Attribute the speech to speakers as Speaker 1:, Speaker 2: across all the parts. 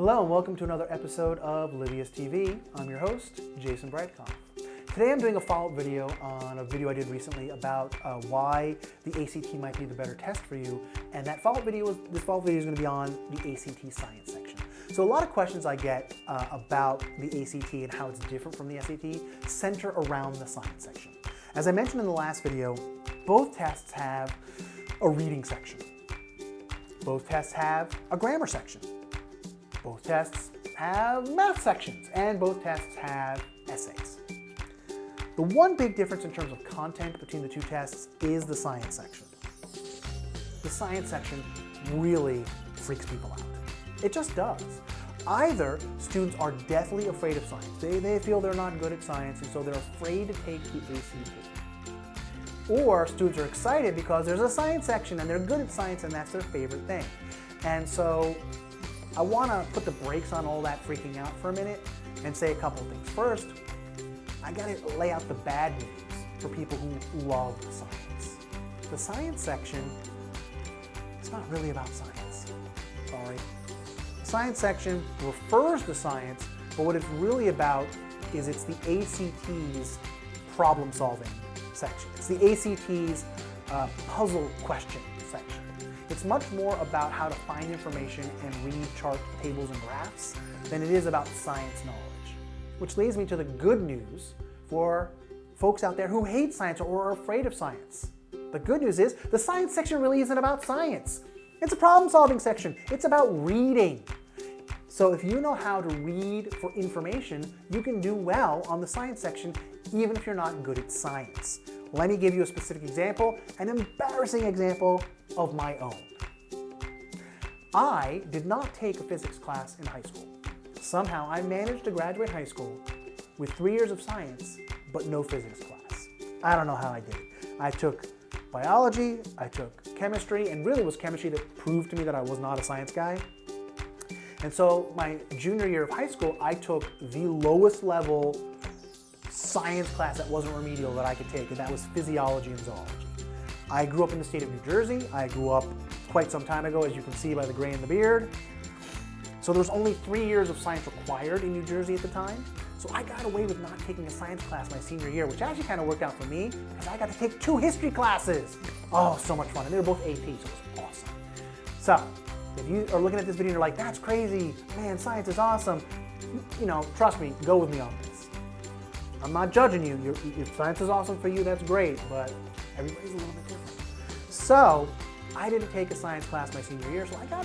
Speaker 1: Hello and welcome to another episode of LiviusTV. I'm your host, Jason Bradkoff. Today I'm doing a follow-up video on a video I did recently about why the ACT might be the better test for you, and this follow-up video is going to be on the ACT science section. So a lot of questions I get about the ACT and how it's different from the SAT center around the science section. As I mentioned in the last video, both tests have a reading section. Both tests have a grammar section. Both tests have math sections, and both tests have essays. The one big difference in terms of content between the two tests is the science section. The science section really freaks people out. It just does. Either students are deathly afraid of science. They feel they're not good at science, and so they're afraid to take the ACT. Or students are excited because there's a science section and they're good at science and that's their favorite thing. And so I want to put the brakes on all that freaking out for a minute and say a couple of things. First, I got to lay out the bad news for people who love science. The science section, it's not really about science. Sorry. The science section refers to science, but what it's really about is it's the ACT's problem-solving section. It's the ACT's puzzle question section. It's much more about how to find information and read chart tables and graphs than it is about science knowledge. Which leads me to the good news for folks out there who hate science or are afraid of science. The good news is the science section really isn't about science. It's a problem-solving section. It's about reading. So if you know how to read for information, you can do well on the science section even if you're not good at science. Let me give you a specific example, an embarrassing example of my own. I did not take a physics class in high school. Somehow I managed to graduate high school with 3 years of science, but no physics class. I don't know how I did it. I took biology, I took chemistry, and really it was chemistry that proved to me that I was not a science guy. And so my junior year of high school, I took the lowest level science class that wasn't remedial that I could take, and that was physiology and zoology. I grew up in the state of New Jersey. I grew up quite some time ago, as you can see by the gray in the beard. So there was only 3 years of science required in New Jersey at the time. So I got away with not taking a science class my senior year, which actually kind of worked out for me because I got to take 2 history classes. Oh, so much fun. And they were both AP, so it was awesome. So if you are looking at this video and you're like, that's crazy, man, science is awesome, you know, trust me, go with me on this. I'm not judging you. If science is awesome for you, that's great, but everybody's a little bit different. So I didn't take a science class my senior year, so I got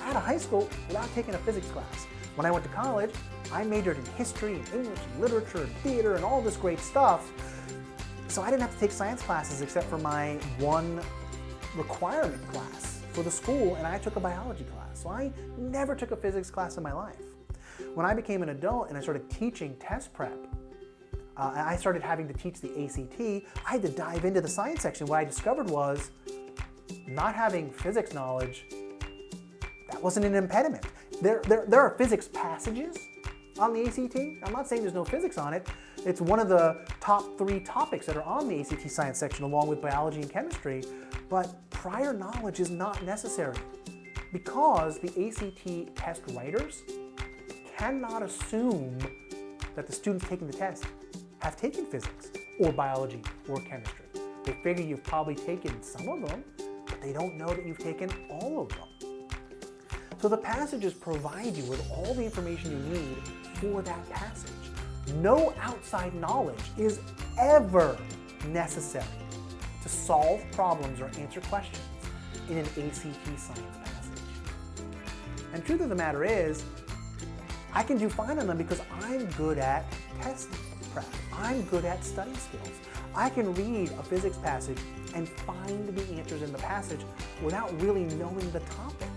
Speaker 1: out of high school without taking a physics class. When I went to college, I majored in history and English and literature and theater and all this great stuff. So I didn't have to take science classes except for my one requirement class for the school, and I took a biology class. So I never took a physics class in my life. When I became an adult and I started teaching test prep, I started having to teach the ACT, I had to dive into the science section. What I discovered was not having physics knowledge, that wasn't an impediment. There are physics passages on the ACT. I'm not saying there's no physics on it. It's one of the top 3 topics that are on the ACT science section along with biology and chemistry, but prior knowledge is not necessary because the ACT test writers cannot assume that the students taking the test have taken physics or biology or chemistry. They figure you've probably taken some of them, but they don't know that you've taken all of them. So the passages provide you with all the information you need for that passage. No outside knowledge is ever necessary to solve problems or answer questions in an ACT science passage. And truth of the matter is, I can do fine on them because I'm good at test prep. I'm good at study skills. I can read a physics passage and find the answers in the passage without really knowing the topic.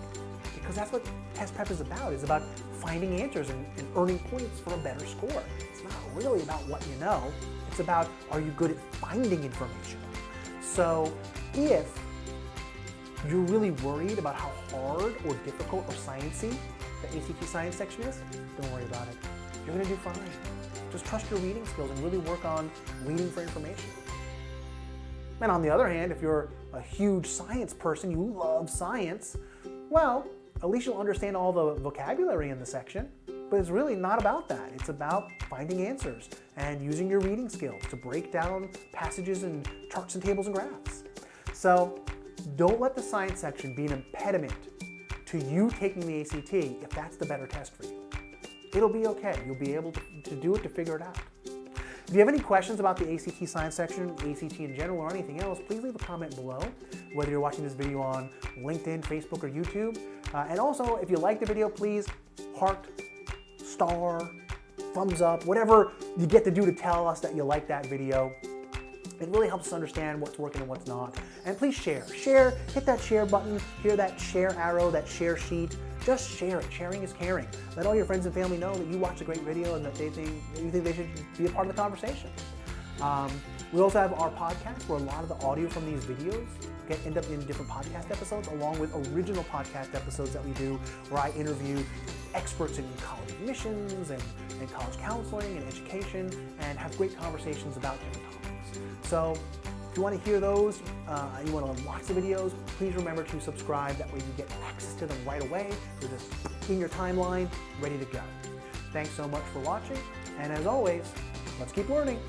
Speaker 1: Because that's what test prep is about. It's about finding answers and earning points for a better score. It's not really about what you know. It's about, are you good at finding information? So if you're really worried about how hard or difficult or sciencey the ACT science section is, don't worry about it. You're going to do fine. Just trust your reading skills and really work on reading for information. And on the other hand, if you're a huge science person, you love science, well, at least you'll understand all the vocabulary in the section. But it's really not about that. It's about finding answers and using your reading skills to break down passages and charts and tables and graphs. So don't let the science section be an impediment to you taking the ACT if that's the better test for you. It'll be okay. You'll be able to do it, to figure it out. If you have any questions about the ACT science section, ACT in general, or anything else, please leave a comment below, whether you're watching this video on LinkedIn, Facebook, or YouTube. And also, if you like the video, please heart, star, thumbs up, whatever you get to do to tell us that you like that video. It really helps us understand what's working and what's not. And please share. Share, hit that share button, hear that share arrow, that share sheet. Just share it. Sharing is caring. Let all your friends and family know that you watched a great video and that you think they should be a part of the conversation. We also have our podcast where a lot of the audio from these videos end up in different podcast episodes, along with original podcast episodes that we do where I interview experts in college admissions and college counseling and education and have great conversations about different topics. So if you want to hear those, you want to watch the videos, please remember to subscribe. That way you get access to them right away. They're just in your timeline, ready to go. Thanks so much for watching. And as always, let's keep learning.